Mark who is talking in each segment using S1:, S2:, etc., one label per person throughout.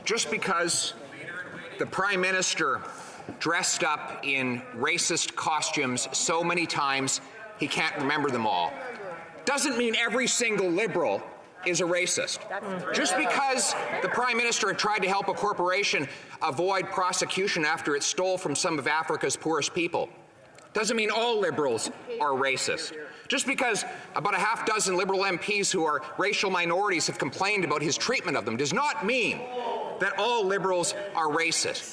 S1: just because the Prime Minister dressed up in racist costumes so many times he can't remember them all doesn't mean every single Liberal is a racist. Just because the Prime Minister had tried to help a corporation avoid prosecution after it stole from some of Africa's poorest people doesn't mean all Liberals are racist. Just because about a half dozen Liberal MPs who are racial minorities have complained about his treatment of them does not mean that all Liberals are racist.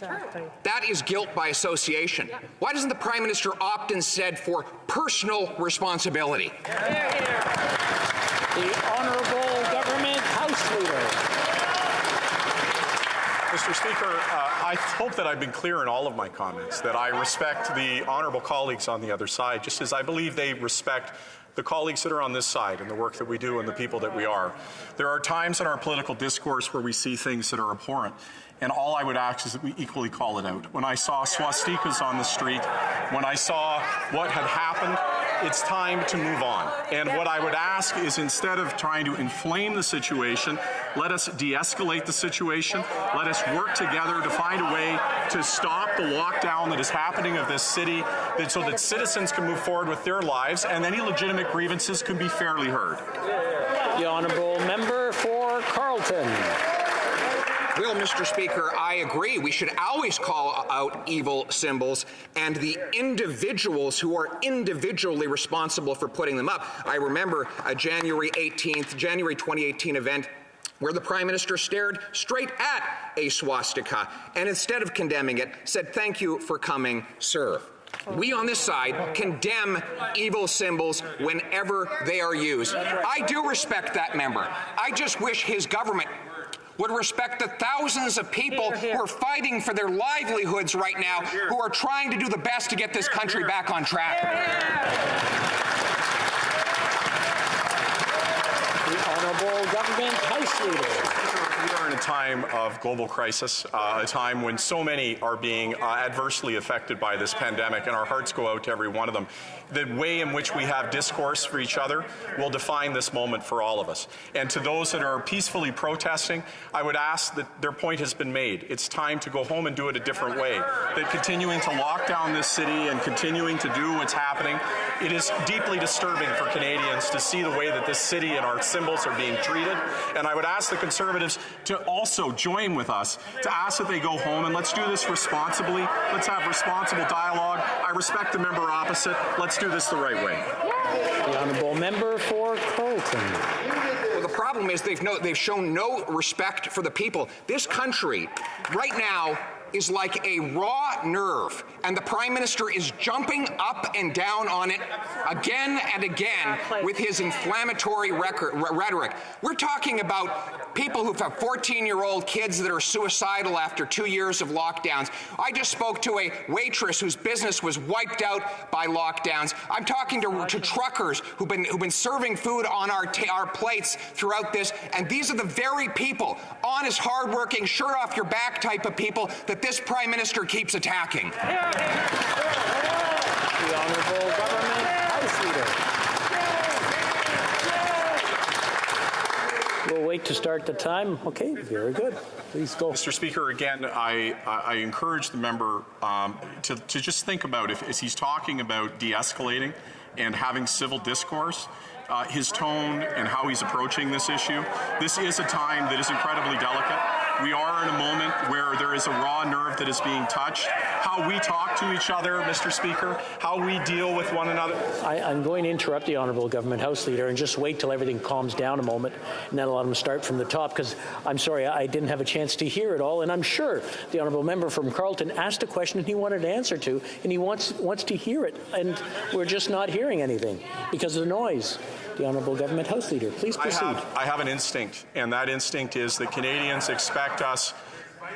S1: That is guilt by association. Why doesn't the Prime Minister opt instead for personal responsibility?
S2: The Honourable Government House Leader.
S3: Mr. Speaker, I hope that I've been clear in all of my comments, that I respect the honourable colleagues on the other side, just as I believe they respect the colleagues that are on this side and the work that we do and the people that we are. There are times in our political discourse where we see things that are abhorrent, and all I would ask is that we equally call it out. When I saw swastikas on the street, when I saw what had happened, it's time to move on. And what I would ask is, instead of trying to inflame the situation, let us de-escalate the situation. Let us work together to find a way to stop the lockdown that is happening of this city, so that citizens can move forward with their lives and any legitimate grievances can be fairly heard.
S2: The Honourable Member for Carleton.
S1: Well, Mr. Speaker, I agree. We should always call out evil symbols and the individuals who are individually responsible for putting them up. I remember a January 2018 event where the Prime Minister stared straight at a swastika and, instead of condemning it, said, "Thank you for coming, sir." We on this side condemn evil symbols whenever they are used. I do respect that member. I just wish his government would respect the thousands of people who are fighting for their livelihoods right now, who are trying to do the best to get this country back on track.
S2: The Honourable Government House Leader.
S3: We are in a time of global crisis, a time when so many are being adversely affected by this pandemic, and our hearts go out to every one of them. The way in which we have discourse for each other will define this moment for all of us. And to those that are peacefully protesting, I would ask that their point has been made. It's time to go home and do it a different way. That continuing to lock down this city and continuing to do what's happening, it is deeply disturbing for Canadians to see the way that this city and our symbols are being treated. And I would ask the Conservatives to also join with us to ask that they go home, and let's do this responsibly. Let's have responsible dialogue. I respect the member opposite. Let's do this the right way.
S2: The Honourable Member for Carleton.
S1: Well, the problem is they've shown no respect for the people. This country right now is like a raw nerve, and the Prime Minister is jumping up and down on it again and again with his inflammatory rhetoric. We're talking about people who have 14-year-old kids that are suicidal after 2 years of lockdowns. I just spoke to a waitress whose business was wiped out by lockdowns. I'm talking to truckers who've been serving food on our plates throughout this, and these are the very people, honest, hardworking, shirt off your back type of people that this Prime Minister keeps attacking.
S2: The Honourable Government House Leader. We'll wait to start the time. Okay, very good. Please go.
S3: Mr. Speaker, again, I encourage the member to just think about, if he's talking about de-escalating and having civil discourse, his tone and how he's approaching this issue. This is a time that is incredibly delicate. We are in a moment where there is a raw nerve that is being touched. How we talk to each other, Mr. Speaker, how we deal with one another.
S2: I'm going to interrupt the Honourable Government House Leader and just wait till everything calms down a moment, and then I'll let him start from the top, because I'm sorry, I didn't have a chance to hear it all, and I'm sure the Honourable Member from Carleton asked a question he wanted an answer to, and he wants to hear it, and we're just not hearing anything because of the noise. The Honourable Government House Leader, please proceed.
S3: I have an instinct, and that instinct is that Canadians expect us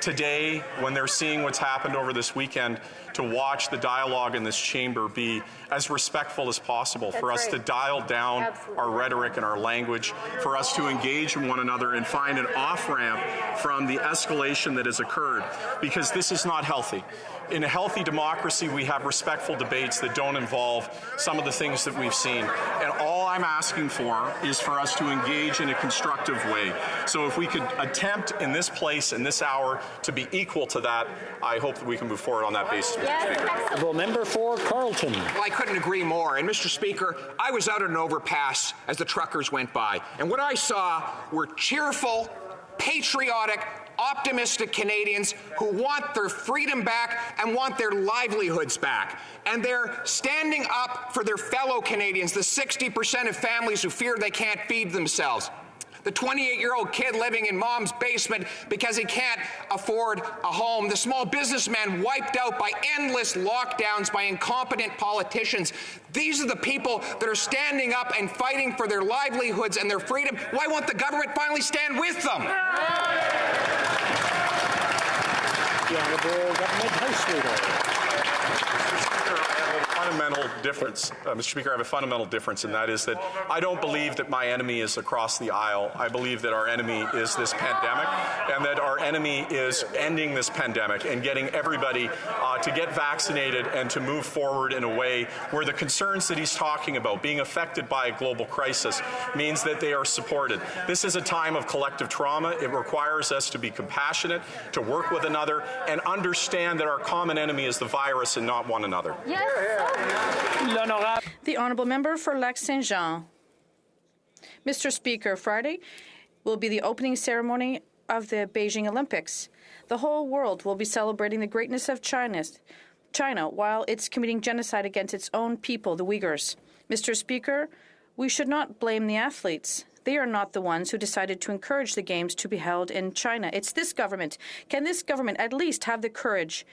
S3: today, when they're seeing what's happened over this weekend, to watch the dialogue in this chamber be as respectful as possible, for us to dial down our rhetoric and our language, for us to engage in one another and find an off-ramp from the escalation that has occurred, because this is not healthy. In a healthy democracy, we have respectful debates that don't involve some of the things that we've seen. And all I'm asking for is for us to engage in a constructive way. So if we could attempt in this place, in this hour, to be equal to that, I hope that we can move forward on that basis, Mr. Speaker.
S2: Honourable member for Carleton.
S1: Well, I couldn't agree more. And, Mr. Speaker, I was out at an overpass as the truckers went by. And what I saw were cheerful, patriotic, optimistic Canadians who want their freedom back and want their livelihoods back. And they're standing up for their fellow Canadians, the 60% of families who fear they can't feed themselves. The 28-year-old kid living in mom's basement because he can't afford a home. The small businessman wiped out by endless lockdowns by incompetent politicians. These are the people that are standing up and fighting for their livelihoods and their freedom. Why won't the government finally stand with them?
S2: The Honourable Government House Leader.
S3: Fundamental difference, Mr. Speaker, I have a fundamental difference, and that is that I don't believe that my enemy is across the aisle. I believe that our enemy is this pandemic, and that our enemy is ending this pandemic and getting everybody to get vaccinated and to move forward in a way where the concerns that he's talking about, being affected by a global crisis, means that they are supported. This is a time of collective trauma. It requires us to be compassionate, to work with another, and understand that our common enemy is the virus and not one another.
S4: Yes.
S5: The Honourable Member for Lac-Saint-Jean. Mr. Speaker, Friday will be the opening ceremony of the Beijing Olympics. The whole world will be celebrating the greatness of China while it's committing genocide against its own people, the Uyghurs. Mr. Speaker, we should not blame the athletes. They are not the ones who decided to encourage the Games to be held in China. It's this government. Can this government at least have the courage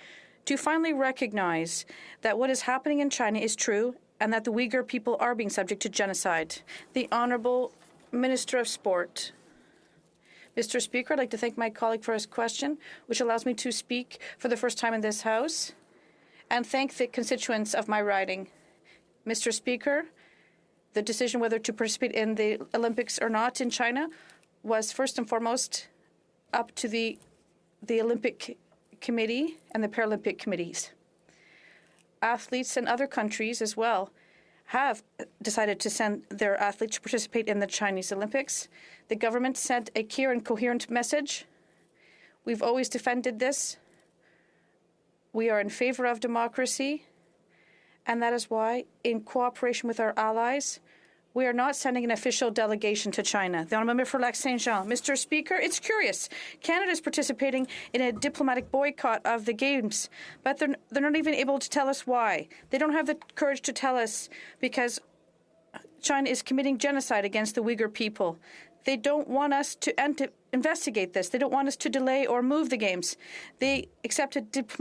S5: to finally recognize that what is happening in China is true and that the Uyghur people are being subject to genocide? The Honourable Minister of Sport. Mr. Speaker, I'd like to thank my colleague for his question, which allows me to speak for the first time in this House, and thank the constituents of my riding. Mr. Speaker, the decision whether to participate in the Olympics or not in China was first and foremost up to the Olympic Committee and the Paralympic committees. Athletes in other countries as well have decided to send their athletes to participate in the Chinese Olympics. The government sent a clear and coherent message. We've always defended this. We are in favor of democracy, and that is why, in cooperation with our allies, we are not sending an official delegation to China. The Honourable Member for Lac-Saint-Jean. Mr. Speaker, it's curious. Canada is participating in a diplomatic boycott of the Games, but they're not even able to tell us why. They don't have the courage to tell us because China is committing genocide against the Uyghur people. They don't want us to investigate this. They don't want us to delay or move the Games. They accepted diplomatic